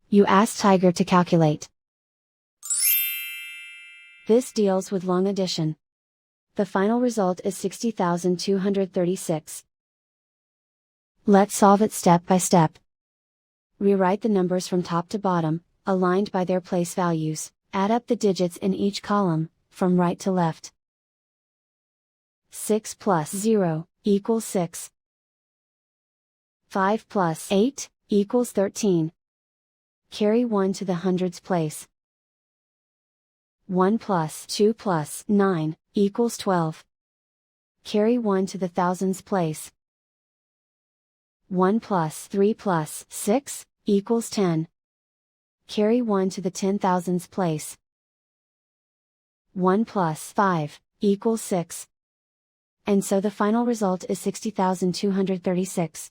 You ask Tiger to calculate. This deals with long addition. The final result is 60,236. Let's solve it step by step. Rewrite the numbers from top to bottom, aligned by their place values. Add up the digits in each column, from right to left. 6 plus 0 equals 6. 5 plus 8 equals 13. Carry 1 to the hundreds place. 1 plus 2 plus 9 equals 12. Carry 1 to the thousands place. 1 plus 3 plus 6 equals 10. Carry 1 to the 10,000s place. 1 plus 5 equals 6. And so the final result is 60,236.